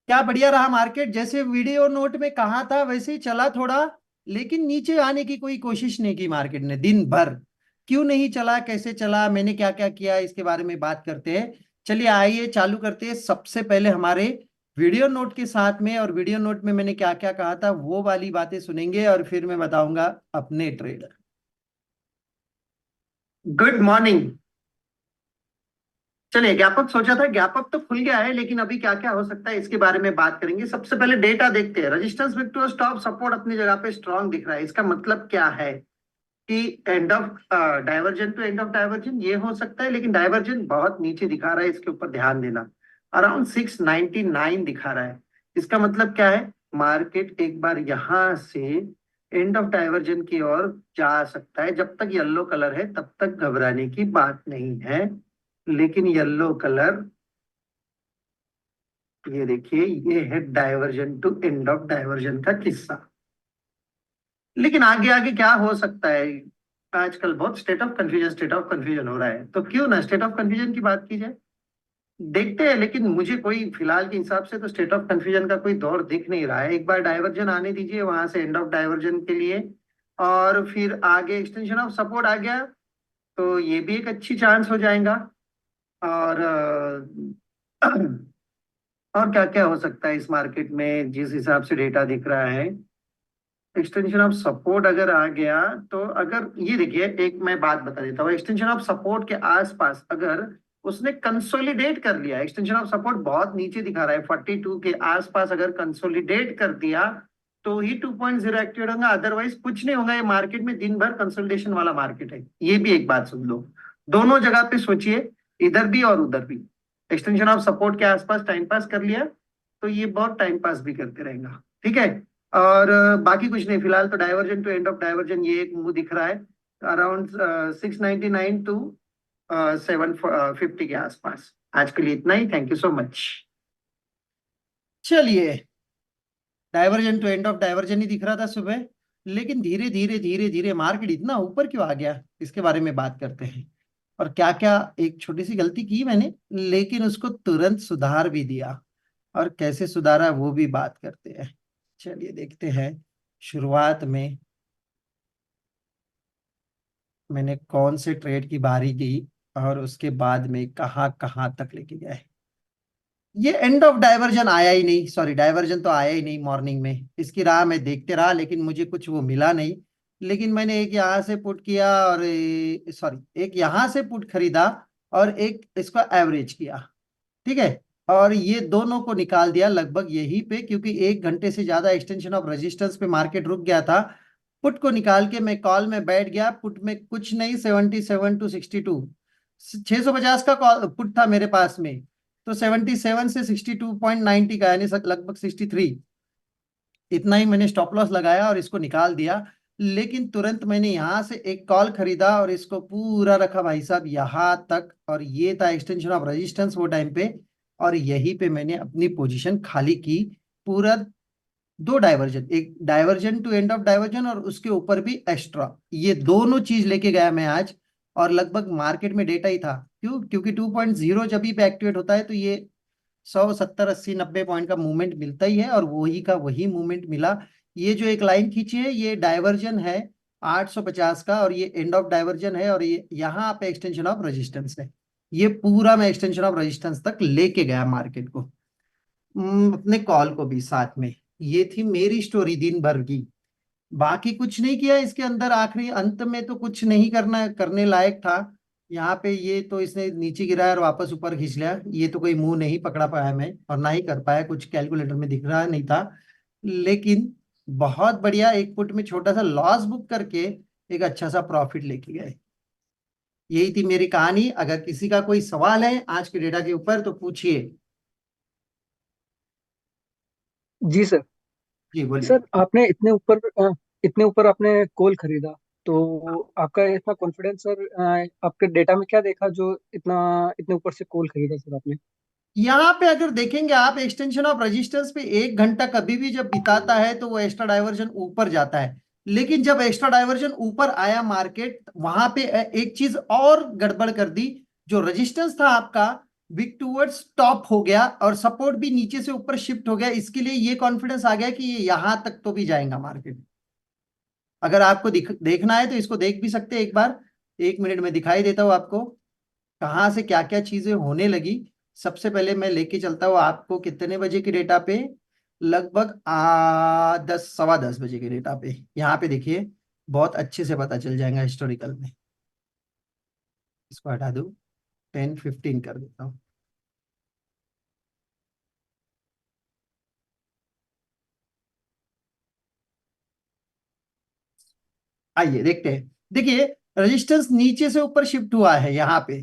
क्या बढ़िया रहा मार्केट, जैसे वीडियो नोट में कहा था वैसे ही चला थोड़ा। लेकिन नीचे आने की कोई कोशिश नहीं की मार्केट ने दिन भर। क्यों नहीं चला, कैसे चला, मैंने क्या क्या किया, इसके बारे में बात करते हैं। चलिए आइए चालू करते हैं। सबसे पहले हमारे वीडियो नोट के साथ में, और वीडियो नोट में मैंने क्या क्या कहा था वो वाली बातें सुनेंगे और फिर मैं बताऊंगा अपने ट्रेड। Good morning. चलिए गैप अप सोचा था, गैप अप तो खुल गया है, लेकिन अभी क्या क्या हो सकता है इसके बारे में बात करेंगे। सबसे पहले डेटा देखते हैं। रेजिस्टेंस विक्टोर स्टॉप सपोर्ट अपनी जगह पे स्ट्रांग दिख रहा है। इसका मतलब क्या है कि end of diversion to end of diversion ये हो सकता है, लेकिन डाइवर्जन बहुत नीचे दिखा रहा है, इसके ऊपर ध्यान देना। अराउंड 699 दिखा रहा है। इसका मतलब क्या है, मार्केट एक बार यहां से एंड ऑफ डाइवर्जन की ओर जा सकता है। जब तक येलो कलर है तब तक घबराने की बात नहीं है। लेकिन येलो कलर, ये देखिए, ये है diversion to end of diversion का किस्सा। लेकिन आगे आगे क्या हो सकता है, आजकल बहुत स्टेट ऑफ कंफ्यूजन हो रहा है, तो क्यों ना स्टेट ऑफ कंफ्यूजन की बात की जाए। देखते हैं, लेकिन मुझे कोई फिलहाल के हिसाब से तो स्टेट ऑफ कंफ्यूजन का कोई दौर दिख नहीं रहा है। एक बार डाइवर्जन आने दीजिए वहां से एंड ऑफ डाइवर्जन के लिए, और फिर आगे एक्सटेंशन ऑफ सपोर्ट आ गया तो ये भी एक अच्छी चांस हो जाएगा। और और क्या क्या हो सकता है इस मार्केट में जिस हिसाब से डेटा दिख रहा है। एक्सटेंशन ऑफ सपोर्ट अगर आ गया तो, अगर ये देखिए, एक मैं बात बता देता हूँ। एक्सटेंशन ऑफ सपोर्ट के आसपास अगर उसने कंसोलिडेट कर लिया, एक्सटेंशन ऑफ सपोर्ट बहुत नीचे दिखा रहा है, 42 के आसपास अगर कंसोलिडेट कर दिया तो ही 2.0 एक्टिवेट होगा, अदरवाइज कुछ नहीं होगा। ये मार्केट में दिन भर कंसोलिडेशन वाला मार्केट है। ये भी एक बात सुन लो, दोनों जगह पे सोचिए, इधर भी और उधर भी। एक्सटेंशन ऑफ सपोर्ट के आसपास टाइम पास कर लिया तो ये बहुत टाइम पास भी करते रहेगा। ठीक है। और बाकी कुछ नहीं फिलहाल तो। Diversion to end of diversion ये एक मुंह दिख रहा है, अराउंड 699 टू 750 के आसपास। आज के लिए इतना ही। Thank you so much. चलिए, diversion to end of diversion ही दिख रहा था सुबह, लेकिन धीरे धीरे धीरे धीरे मार्केट इतना ऊपर क्यों आ गया, इसके बारे में बात करते हैं। और क्या क्या एक छोटी सी गलती की मैंने, लेकिन उसको तुरंत सुधार भी दिया। और कैसे सुधारा वो भी बात करते हैं। चलिए देखते हैं शुरुआत में मैंने कौन से ट्रेड की बारी की, और उसके बाद में कहाँ कहाँ तक लेके गए। ये एंड ऑफ डाइवर्जन आया ही नहीं, सॉरी डाइवर्जन तो आया ही नहीं मॉर्निंग में। इसकी राह मैं देखते रहा, लेकिन मुझे कुछ वो मिला नहीं। लेकिन मैंने एक यहाँ से पुट किया, और सॉरी एक यहाँ से पुट खरीदा, और एक इसका एवरेज किया। ठीक है। और ये दोनों को निकाल दिया लगभग यहीं पे, क्योंकि 1 घंटे से ज्यादा एक्सटेंशन ऑफ रेजिस्टेंस पे मार्केट रुक गया था। पुट को निकाल के मैं कॉल में बैठ गया। पुट में कुछ नहीं, 77 to 62, 650 का कॉल पुट था मेरे पास में। तो 77 से 62.90 का, यानी लगभग 63, इतना ही मैंने स्टॉप लॉस लगाया और इसको निकाल दिया। लेकिन तुरंत मैंने यहां से एक कॉल खरीदा और इसको पूरा रखा भाई साहब यहां तक, और ये था एक्सटेंशन ऑफ रेजिस्टेंस वो टाइम पे। और यहीं पे मैंने अपनी पोजीशन खाली की। पूरा दो डाइवर्जन, एक diversion to end of diversion और उसके ऊपर भी एक्स्ट्रा, ये दोनों चीज लेके गया मैं आज। और लगभग मार्केट में डेटा ही था। क्यों? क्योंकि 2.0 जब भी पे एक्टिवेट होता है तो ये 100 70 80 90 पॉइंट का मूवमेंट मिलता ही है, और वही का वही मूवमेंट मिला। ये जो एक लाइन खींची है ये डाइवर्जन है 850 का, और ये एंड ऑफ डाइवर्जन है, और ये यहाँ पे एक्सटेंशन ऑफ रेजिस्टेंस है। ये पूरा मैं एक्सटेंशन ऑफ रेजिस्टेंस तक लेके गया मार्केट को। अपने कॉल को भी साथ में। ये थी मेरी स्टोरी दिन भर की। बाकी कुछ नहीं किया इसके अंदर, आखिरी अंत में तो कुछ नहीं करना करने लायक था। यहाँ पे ये तो इसने नीचे गिराया और वापस ऊपर खींच लिया, ये तो कोई मुंह नहीं पकड़ा पाया मैं, और ना ही कर पाया, कुछ कैलकुलेटर में दिख रहा नहीं था। लेकिन बहुत बढ़िया, एक फुट में छोटा सा लॉस बुक करके एक अच्छा सा प्रॉफिट लेके गए। यही थी मेरी कहानी। अगर किसी का कोई सवाल है आज के डेटा के ऊपर तो पूछिए। जी सर। जी बोलिए। सर आपने इतने ऊपर आपने कोल खरीदा, तो आपका इतना कॉन्फिडेंस सर, आपके डेटा में क्या देखा जो इतना इतने ऊपर से कोल खरीदा सर आपने? यहाँ पे अगर देखेंगे आप, एक्सटेंशन ऑफ रेजिस्टेंस पे 1 घंटा कभी भी जब बिताता है तो वो एक्स्ट्रा डाइवर्जन ऊपर जाता है। लेकिन जब एक्स्ट्रा डाइवर्जन ऊपर आया मार्केट, वहां पे एक चीज और गड़बड़ कर दी। जो रेजिस्टेंस था आपका वीक टूवर्ड्स टॉप हो गया और सपोर्ट भी नीचे से ऊपर शिफ्ट हो गया, इसके लिए ये कॉन्फिडेंस आ गया कि ये यहां तक तो भी जाएगा मार्केट। अगर आपको देखना है तो इसको देख भी सकते हैं एक बार, 1 मिनट में दिखाई देता हूँ आपको कहाँ से क्या क्या चीजें होने लगी। सबसे पहले मैं लेके चलता हूँ आपको कितने बजे के डेटा पे, लगभग 10 सवा 10 बजे के डेटा पे। यहाँ पे देखिए बहुत अच्छे से पता चल जाएगा हिस्टोरिकल में। इसको हटा दूं, 10:15 कर देता हूँ। आइए देखते हैं। देखिए रेजिस्टेंस नीचे से ऊपर शिफ्ट हुआ है यहाँ पे,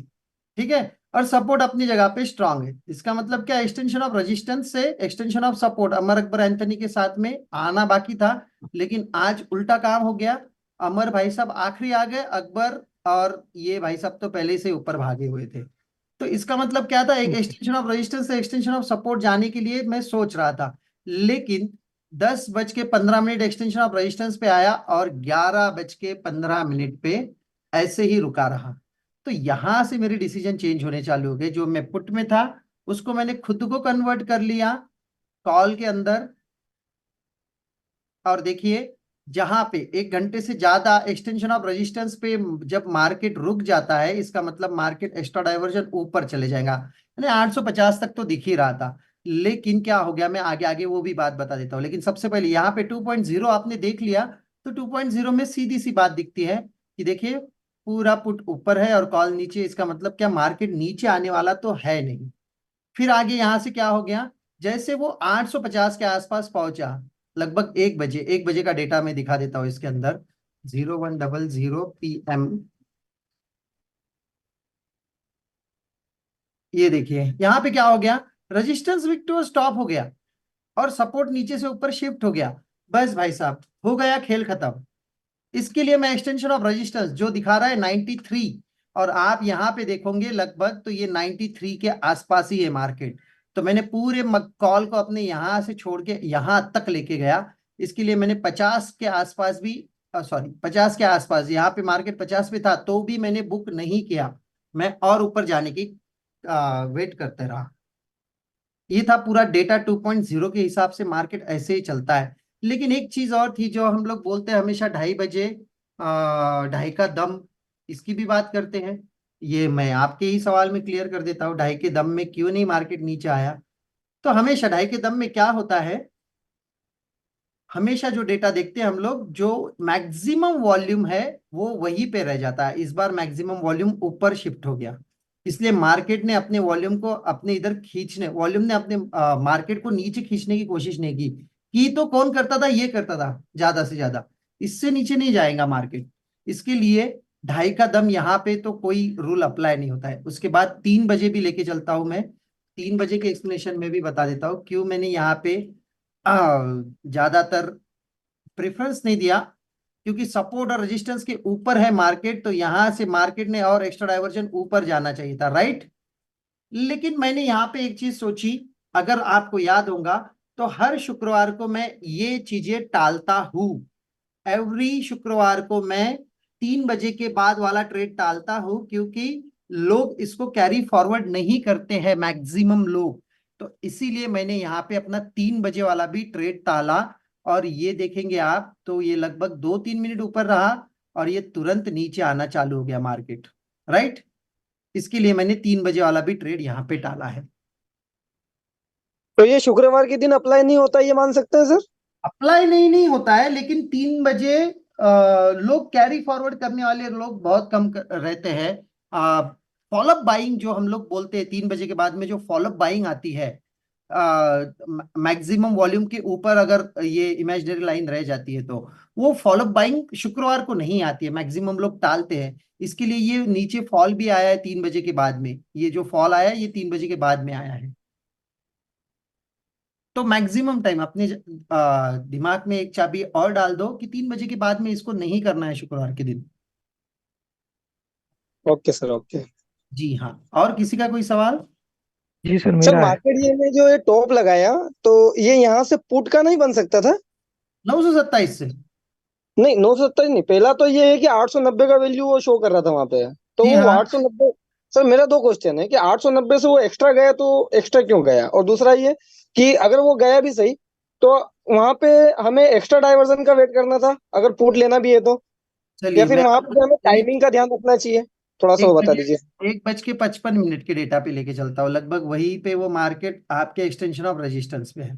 ठीक है, और सपोर्ट अपनी जगह पे स्ट्रांग है। इसका मतलब क्या, एक्सटेंशन ऑफ रेजिस्टेंस से extension of support Amar Akbar Anthony के साथ में आना बाकी था, लेकिन आज उल्टा काम हो गया। अमर भाई साहब आखिरी आ गए, अकबर और ये भाई साहब तो पहले से ऊपर भागे हुए थे। तो इसका मतलब क्या था, एक ओके। एक्सटेंशन ऑफ रेजिस्टेंस से एक्सटेंशन ऑफ सपोर्ट जाने के लिए मैं सोच रहा था, लेकिन 10:15 एक्सटेंशन ऑफ रेजिस्टेंस पे आया और 11:15 पे ऐसे ही रुका रहा। तो यहां से मेरे डिसीजन चेंज होने चालू हो गए। जो मैं पुट में था उसको मैंने खुद को कन्वर्ट कर लिया कॉल के अंदर। और देखिए जहां पे 1 घंटे से ज्यादा एक्सटेंशन ऑफ रेजिस्टेंस पे जब मार्केट रुक जाता है, इसका मतलब मार्केट एक्स्ट्रा डाइवर्जन ऊपर चले जाएगा, यानी 850 तक तो दिख ही रहा था। लेकिन क्या हो गया, मैं आगे आगे वो भी बात बता देता हूँ, लेकिन सबसे पहले यहाँ पे 2.0 आपने देख लिया। तो 2.0 में सीधी सी बात दिखती है कि देखिए पूरा पुट ऊपर है और कॉल नीचे, इसका मतलब क्या, मार्केट नीचे आने वाला तो है नहीं। फिर आगे यहां से क्या हो गया, जैसे वो 850 के आसपास पहुंचा, लगभग 1 बजे, 1 बजे का डेटा मैं दिखा देता हूँ इसके अंदर, 0100 PM। ये देखिए यहाँ पे क्या हो गया, रेजिस्टेंस विक्टोर स्टॉप हो गया और सपोर्ट नीचे से ऊपर शिफ्ट हो गया। बस भाई साहब हो गया खेल खत्म। इसके लिए मैं एक्सटेंशन ऑफ रेजिस्टेंस जो दिखा रहा है 93, और आप यहां पे देखोगे लगभग तो ये 93 के आसपास ही है मार्केट। तो मैंने पूरे कॉल को अपने यहां से छोड़ के यहां तक लेके गया। इसके लिए मैंने 50 के आसपास भी, सॉरी 50 के आसपास, यहाँ पे मार्केट 50 पे था तो भी मैंने बुक नहीं किया, मैं और ऊपर जाने की वेट करते रहा। ये था पूरा डेटा 2.0 के हिसाब से मार्केट ऐसे ही चलता है। लेकिन एक चीज और थी जो हम लोग बोलते हैं हमेशा, 2:30 बजे 2:30 का दम, इसकी भी बात करते हैं। ये मैं आपके ही सवाल में क्लियर कर देता हूँ, 2:30 के दम में क्यों नहीं मार्केट नीचे आया। तो हमेशा 2:30 के दम में क्या होता है, हमेशा जो डेटा देखते हैं हम लोग, जो मैक्सिमम वॉल्यूम है वो वहीं पे रह जाता है। इस बार मैक्सिमम वॉल्यूम ऊपर शिफ्ट हो गया, इसलिए मार्केट ने अपने वॉल्यूम को अपने इधर खींचने, वॉल्यूम ने अपने मार्केट को नीचे खींचने की कोशिश नहीं की तो कौन करता था, ये करता था ज्यादा से ज्यादा, इससे नीचे नहीं जाएगा मार्केट। इसके लिए 2:30 का दम यहाँ पे तो कोई रूल अप्लाई नहीं होता है। उसके बाद 3 बजे भी लेके चलता हूं मैं, 3 बजे के एक्सप्लेनेशन में भी बता देता हूँ क्यों मैंने यहाँ पे ज्यादातर प्रेफरेंस नहीं दिया, क्योंकि सपोर्ट और रेजिस्टेंस के ऊपर है मार्केट, तो यहां से मार्केट ने और एक्स्ट्रा डाइवर्जन ऊपर जाना चाहिए था, राइट। लेकिन मैंने यहाँ पे एक चीज सोची, अगर आपको याद होगा तो हर शुक्रवार को मैं ये चीजें टालता हूं। एवरी शुक्रवार को मैं 3 बजे के बाद वाला ट्रेड टालता हूं, क्योंकि लोग इसको कैरी फॉरवर्ड नहीं करते हैं मैक्सिमम लोग। तो इसीलिए मैंने यहाँ पे अपना 3 बजे वाला भी ट्रेड टाला। और ये देखेंगे आप तो ये लगभग 2-3 मिनट ऊपर रहा और ये तुरंत नीचे आना चालू हो गया मार्केट, राइट। इसके लिए मैंने 3 बजे वाला भी ट्रेड यहाँ पे टाला है। तो ये शुक्रवार के दिन अप्लाई नहीं होता, ये मान सकते हैं सर? अप्लाई नहीं होता है, लेकिन 3 बजे लोग कैरी फॉरवर्ड करने वाले लोग बहुत कम रहते हैं। फॉलोअप बाइंग जो हम लोग बोलते हैं, 3 बजे के बाद में जो फॉलोअप बाइंग आती है मैक्सिमम वॉल्यूम के ऊपर, अगर ये इमेजिनरी लाइन रह जाती है तो वो फॉलोअप बाइंग शुक्रवार को नहीं आती है, मैक्सिमम लोग टालते हैं। इसके लिए ये नीचे फॉल भी आया है 3 बजे के बाद में, ये जो फॉल आया है ये 3 बजे के बाद में आया है। तो मैक्सिमम टाइम अपने दिमाग में एक चाबी और डाल दो कि 3 बजे के बाद में इसको नहीं करना है शुक्रवार के दिन। Okay sir, okay. जी हाँ, और किसी का कोई सवाल। जी सर, सर मेरा है। मार्केट ये में जो ये टॉप लगाया, तो ये यहाँ से पुट का नहीं बन सकता था? 927 से। नहीं, 970 नहीं, पहला तो ये है कि 890 का वैल्यू वो शो कर रहा था वहां पे, तो जी वो हाँ। 890। सर मेरा दो क्वेश्चन है कि 890 से वो एक्स्ट्रा गया तो एक्स्ट्रा क्यों गया, और दूसरा ये कि अगर वो गया भी सही तो वहां पे हमें एक्स्ट्रा डाइवर्जन का वेट करना था अगर पुट लेना भी है तो, या चलिए फिर मैं वहां पे हमें एक टाइमिंग का ध्यान रखना चाहिए, थोड़ा सा एक वो बता बजे दीजिए। 1:55 के डेटा पे लेके चलता हूँ, लगभग वहीं पे वो मार्केट आपके एक्सटेंशन ऑफ रेजिस्टेंस पे है।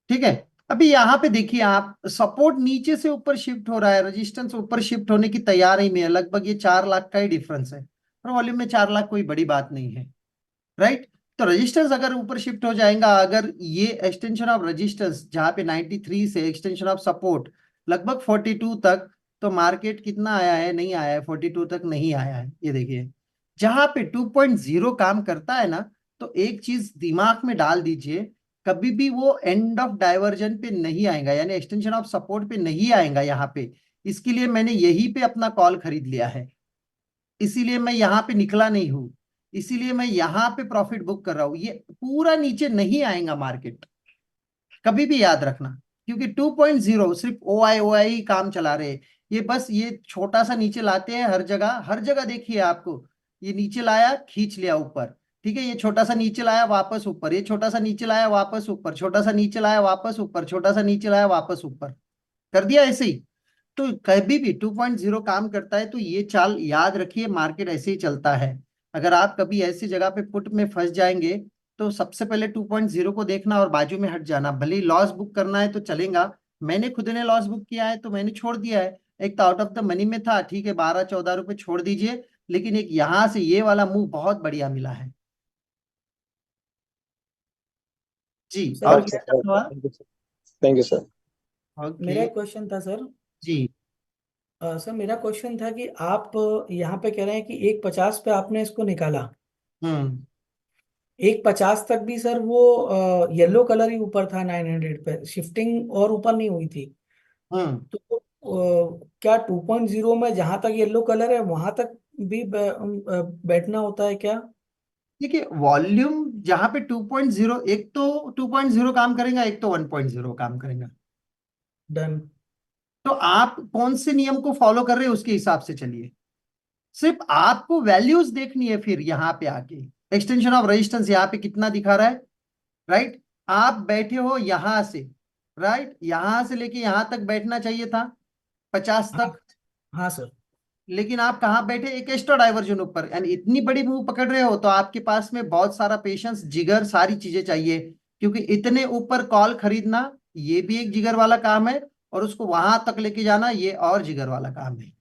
ठीक है। अभी यहाँ पे देखिए आप, सपोर्ट नीचे से ऊपर शिफ्ट हो रहा है, रेजिस्टेंस ऊपर शिफ्ट होने की तैयारी में है, लगभग ये 4 लाख का ही डिफरेंस है, और वॉल्यूम में 4 लाख कोई बड़ी बात नहीं है, राइट। तो रेजिस्टेंस अगर ऊपर शिफ्ट हो जाएगा, अगर ये एक्सटेंशन ऑफ रेजिस्टेंस जहां पे 93 से एक्सटेंशन ऑफ सपोर्ट लगभग 42 तक, तो मार्केट कितना आया है, नहीं आया है, 42 तक नहीं आया है। ये देखिए जहां पे 2.0 काम करता है ना, तो एक चीज दिमाग में डाल दीजिए, कभी भी वो एंड ऑफ डाइवर्जन पे नहीं आएगा, यानी एक्सटेंशन ऑफ सपोर्ट पे नहीं आएगा यहाँ पे। इसके लिए मैंने यही पे अपना कॉल खरीद लिया है, इसीलिए मैं यहाँ पे निकला नहीं हूं, इसीलिए मैं यहाँ पे प्रॉफिट बुक कर रहा हूं। ये पूरा नीचे नहीं आएगा मार्केट, कभी भी याद रखना, क्योंकि 2.0 सिर्फ ओ आई ही काम चला रहे हैं। ये बस ये छोटा सा नीचे लाते हैं, हर जगह हर जगह देखिए आपको, ये नीचे लाया खींच लिया ऊपर, ठीक है, ये छोटा सा नीचे लाया वापस ऊपर, ये छोटा सा नीचे लाया वापस ऊपर, छोटा सा नीचे लाया वापस ऊपर, छोटा सा नीचे लाया वापस ऊपर, कर दिया ऐसे ही। तो कभी भी 2.0 काम करता है तो ये चाल याद रखिए, मार्केट ऐसे ही चलता है। अगर आप कभी ऐसी जगह पे पुट में फंस जाएंगे, तो सबसे पहले 2.0 को देखना और बाजू में हट जाना, भले ही लॉस बुक करना है तो चलेगा। मैंने खुद ने लॉस बुक किया है तो मैंने छोड़ दिया है, एक तो आउट ऑफ द मनी में था, ठीक है, 12-14 रुपए छोड़ दीजिए, लेकिन एक यहां से ये वाला मूव बहुत बढ़िया मिला है। जी, सर और ओके क्या सर, सवाल? Thank you sir. Thank you sir. Okay. मेरा एक क्वेश्चन था सर। जी। सर मेरा क्वेश्चन था कि आप यहाँ पे कह रहे हैं कि 1.50 पे आपने इसको निकाला, हम्म 1.50 तक भी सर वो येलो कलर ही ऊपर था, 900 पे शिफ्टिंग और ऊपर नहीं हुई थी। हम्म तो क्या 2.0 में जहां तक येलो कलर है वहां तक भी बैठना होता है क्या? देखिए वॉल्यूम जहां पे 2.0, एक तो 2.0 काम करेगा, एक तो 1.0 काम करेगा। डन। तो आप कौन से नियम को फॉलो कर रहे हैं उसके हिसाब से चलिए, सिर्फ आपको वैल्यूज देखनी है। फिर यहाँ पे आके एक्सटेंशन ऑफ रेजिस्टेंस यहाँ पे कितना दिखा रहा है, राइट। आप बैठे हो यहां से, राइट, यहां से लेके यहां तक बैठना चाहिए था, 50 हाँ। तक, हाँ सर। लेकिन आप कहाँ बैठे, एक एक्स्ट्रा डाइवर्जन ऊपर, यानी इतनी बड़ी मूव पकड़ रहे हो तो आपके पास में बहुत सारा पेशेंस, जिगर, सारी चीजें चाहिए, क्योंकि इतने ऊपर कॉल खरीदना ये भी एक जिगर वाला काम है, और उसको वहां तक लेके जाना ये और जिगर वाला काम है।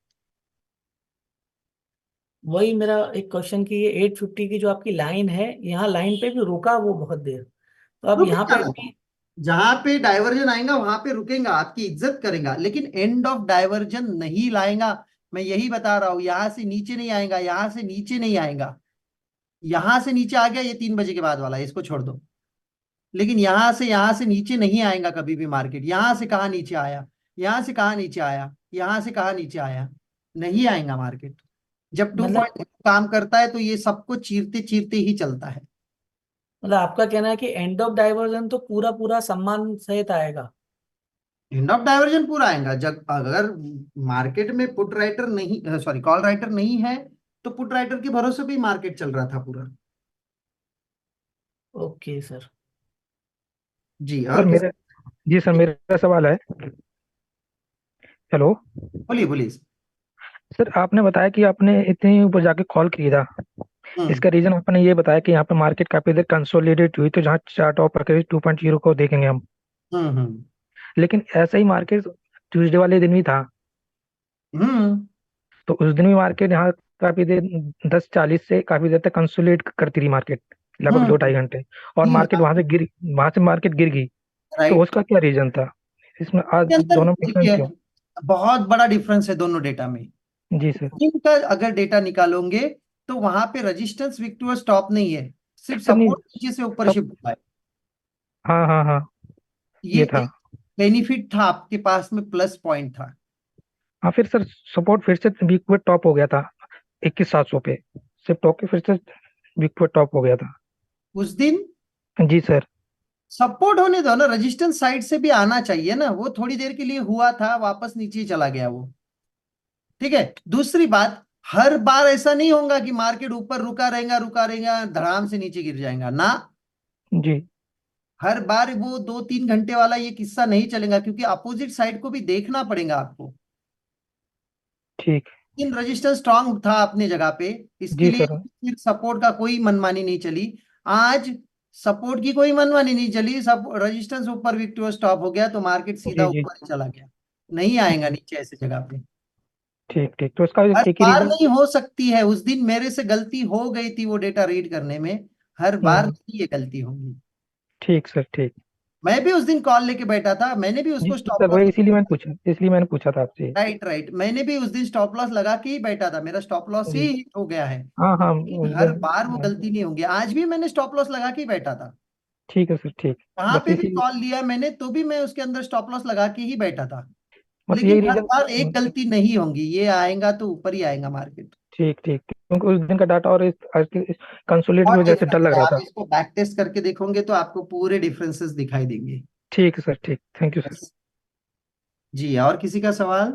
वही मेरा एक क्वेश्चन कि ये 850 की जो आपकी लाइन है, यहाँ लाइन पे भी रुका वो बहुत देर, तो अब यहाँ रुकेगा पे ना, भी। जहां पे डाइवर्जन आएगा वहां पे रुकेगा, आपकी इज्जत करेगा, लेकिन एंड ऑफ डाइवर्जन नहीं लाएगा। मैं यही बता रहा हूं, यहां से नीचे नहीं आएगा, यहां से नीचे नहीं आएगा, यहां से नीचे आ गया ये 3 बजे के बाद वाला, इसको छोड़ दो, लेकिन यहां से नीचे नहीं आएगा कभी भी मार्केट। यहां से कहा नीचे आया, यहां से कहा नीचे आया, यहां से कहा नीचे आया, नहीं आएगा मार्केट। जब टू मतलब पॉइंट काम करता है तो ये सबको चीरते चीरते ही चलता है। आपका कहना है कि एंड ऑफ डाइवर्जन तो पूरा पूरा सम्मान सहित आएगा? एंड ऑफ डाइवर्जन पूरा आएगा, जब अगर मार्केट में पुट राइटर नहीं, सॉरी, कॉल राइटर नहीं है, तो पुट राइटर के भरोसे पे ही मार्केट चल रहा था पूरा। Okay sir. जी, सर और किस? मेरा जी सर, मेरा सवाल है। हेलो। बोलिए बोलिए। सर आपने बताया कि आपने इतने ऊपर जाके कॉल खरीदा, हम्म इसका रीजन आपने ये बताया कि यहाँ पे मार्केट काफी देर कंसोलिडेट हुई, तो जहाँ चार्ट ऑफ रखे 2.0 को देखेंगे हम। हम्म लेकिन ऐसा ही मार्केट ट्यूसडे वाले दिन भी था, हम्म तो उस दिन भी मार्केट यहाँ काफी देर 10:40 से काफी देर तक कंसोलिडेट करती रही मार्केट, लगभग दो हम्म ढाई घंटे और हम्म, मार्केट वहां से मार्केट गिर गई। तो राइट। उसका क्या रीजन था, इसमें आज के अंदर दोनों में डिफरेंस देखिए क्यों? बहुत बड़ा डिफरेंस है दोनों डेटा में। जी सर। इनका अगर डेटा निकालोगे तो वहां पे रेजिस्टेंस विक्टोर स्टॉप नहीं है, सिर्फ सर नहीं, सपोर्ट नीचे से ऊपर सब, शिफ्ट हुआ है। हाँ हाँ हाँ, ये ये था। एक बेनिफिट था, आपके पास में प्लस पॉइंट था। हाँ फिर सर सपोर्ट फिर से वीक पे टॉप हो गया था 21,700 पे, सिर्फ टॉप के फिर से वीक पे टॉप हो गया था। उस दिन जी सर। सपोर्ट होने दो ना, रेजिस्टेंस साइड से भी आना चाहिए ना, वो थोड़ी देर के लिए हुआ था, वापस नीचे चला गया वो। ठीक है। दूसरी बात, हर बार ऐसा नहीं होगा कि मार्केट ऊपर रुका रहेगा धड़ाम से नीचे गिर जाएगा ना। जी। हर बार वो 2-3 घंटे वाला ये किस्सा नहीं चलेगा, क्योंकि अपोजिट साइड को भी देखना पड़ेगा आपको। ठीक। इन रजिस्टर स्ट्रांग था अपने जगह पे, इसके जी लिए सर। फिर सपोर्ट का कोई मनमानी नहीं चली। आज सपोर्ट की कोई मनमानी नहीं चली, सब रजिस्टेंस ऊपर विक्टोरिया स्टॉप हो गया तो मार्केट सीधा जी जी। ऊपर ही चला गया, नहीं आएगा जी। नीचे ऐसे जगह पे। ठीक ठीक, तो इसका हर एक ही बार रीजन। नहीं हो सकती है, उस दिन मेरे से गलती हो गई थी वो डेटा रीड करने में, हर बार नहीं ये गलती होगी। ठीक सर, ठीक। मैं भी उस दिन कॉल लेके बैठा था, मैंने भी जी उसको सर, स्टॉप लॉस, वही इसीलिए मैंने पूछा था आपसे। राइट राइट, मैंने भी उस दिन स्टॉप लॉस लगा के ही बैठा था, मेरा स्टॉप लॉस ही जी। हिट हो गया है। हाँ हाँ, लेकिन उस हर दिन। बार वो गलती नहीं होंगी, आज भी मैंने स्टॉप लॉस लगा के ही बैठा था। ठीक है सर, ठीक। वहां बस पे भी इसी, कॉल लिया मैंने तो भी मैं उसके अंदर स्टॉप लॉस लगा के ही बैठा था। बस लेकिन यही हर रीजन। बार एक गलती नहीं होंगी, ये आएगा तो ऊपर ही आएगा मार्केट। ठीक ठीक, क्योंकि उस दिन का डाटा और आज के कंसोलिडेट की और वजह से डर डिफरेंस लग है, रहा आप था। इसको बैक टेस्ट करके देखोगे तो आपको पूरे डिफरेंसेस दिखाई देंगे। ठीक है सर, ठीक। Thank you sir. बस। जी, और किसी का सवाल?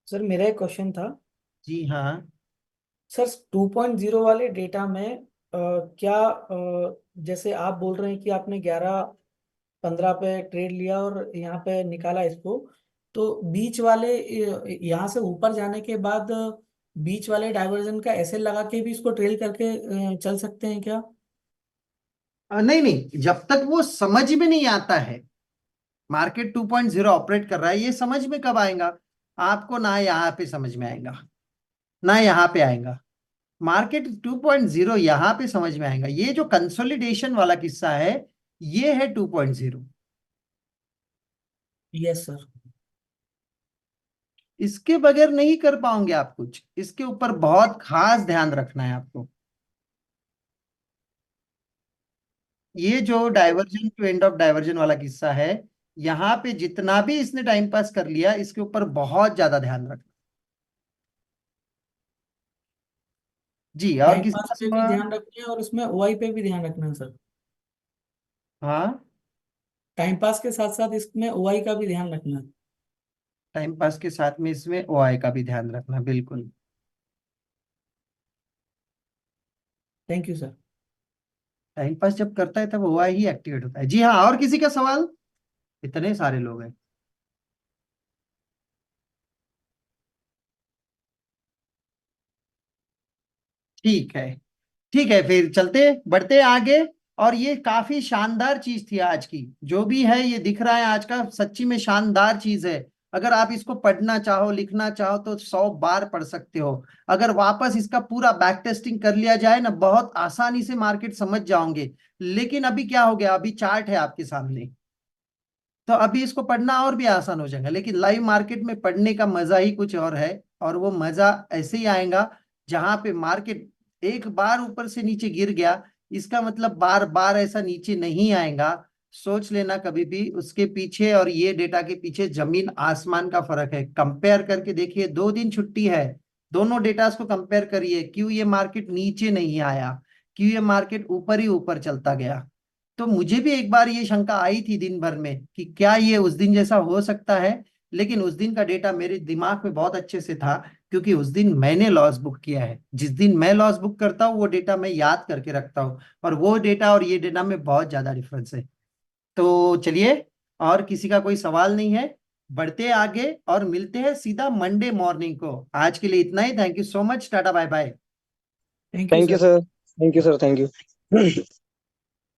सर मेरा एक क्वेश्चन था। जी हाँ। सर 2.0 वाले डेटा में क्या जैसे आप बोल रहे हैं कि आपने 11-15 पे ट्रेड लिया और यहाँ पे निकाला इसको, तो बीच वाले यहाँ से ऊपर जाने के बाद बीच वाले डाइवर्जन का एसएल लगा के भी इसको ट्रेल करके चल सकते हैं क्या? नहीं नहीं, जब तक वो समझ में नहीं आता है मार्केट 2.0 ऑपरेट कर रहा है, ये समझ में कब आएगा आपको? ना यहाँ पे समझ में आएगा ना यहाँ पे आएगा। मार्केट 2.0 यहाँ पे समझ में आएगा, ये जो कंसोलिडेशन वाला किस्सा है ये है 2.0। Yes sir. इसके बगैर नहीं कर पाओगे आप कुछ, इसके ऊपर बहुत खास ध्यान रखना है आपको। ये जो diversion to end of diversion वाला किस्सा है, यहाँ पे जितना भी इसने टाइम पास कर लिया इसके ऊपर बहुत ज्यादा ध्यान रखना। जी, और टाइम किसी पास का पे भी सवाल? ध्यान रखना है और इसमें ओआई पे भी ध्यान रखना है सर। हाँ, टाइम पास के साथ साथ इसमें ओआई का भी ध्यान रखना है। टाइम पास के साथ में इसमें ओआई का भी ध्यान रखना, बिल्कुल। Thank you sir. Time pass जब करता है तब ओआई ही एक्टिवेट होता है। जी हाँ, और किसी का सवाल? इतने सारे लोग हैं। ठीक है, ठीक है, फिर चलते बढ़ते आगे। और ये काफी शानदार चीज थी आज की, जो भी है ये दिख रहा है आज का, सच्ची में शानदार चीज है। अगर आप इसको पढ़ना चाहो लिखना चाहो तो 100 बार पढ़ सकते हो। अगर वापस इसका पूरा बैक टेस्टिंग कर लिया जाए ना, बहुत आसानी से मार्केट समझ जाओगे। लेकिन अभी क्या हो गया, अभी चार्ट है आपके सामने, तो अभी इसको पढ़ना और भी आसान हो जाएगा, लेकिन लाइव मार्केट में पढ़ने का मजा ही कुछ और है। और वो मजा ऐसे ही आएगा जहां पे मार्केट एक बार ऊपर से नीचे गिर गया, इसका मतलब बार बार ऐसा नीचे नहीं आएगा। सोच लेना कभी भी, उसके पीछे और ये डेटा के पीछे जमीन आसमान का फर्क है। कंपेयर करके देखिए, 2 दिन छुट्टी है, दोनों डेटा को कंपेयर करिए, क्यों ये मार्केट नीचे नहीं आया, क्यों ये मार्केट ऊपर ही ऊपर चलता गया। तो मुझे भी एक बार ये शंका आई थी दिन भर में कि क्या ये उस दिन जैसा हो सकता है। लेकिन उस दिन का डेटा मेरे दिमाग में बहुत अच्छे से था, क्योंकि उस दिन मैंने लॉस बुक किया है। जिस दिन मैं लॉस बुक करता हूँ वो डेटा मैं याद करके रखता हूँ, और वो डेटा और ये डेटा में बहुत ज्यादा डिफरेंस है। तो चलिए, और किसी का कोई सवाल नहीं है, बढ़ते आगे और मिलते हैं सीधा मंडे मॉर्निंग को। आज के लिए इतना ही। Thank you so much, tata bye bye. Thank you thank you sir. Sir, thank you sir, thank you.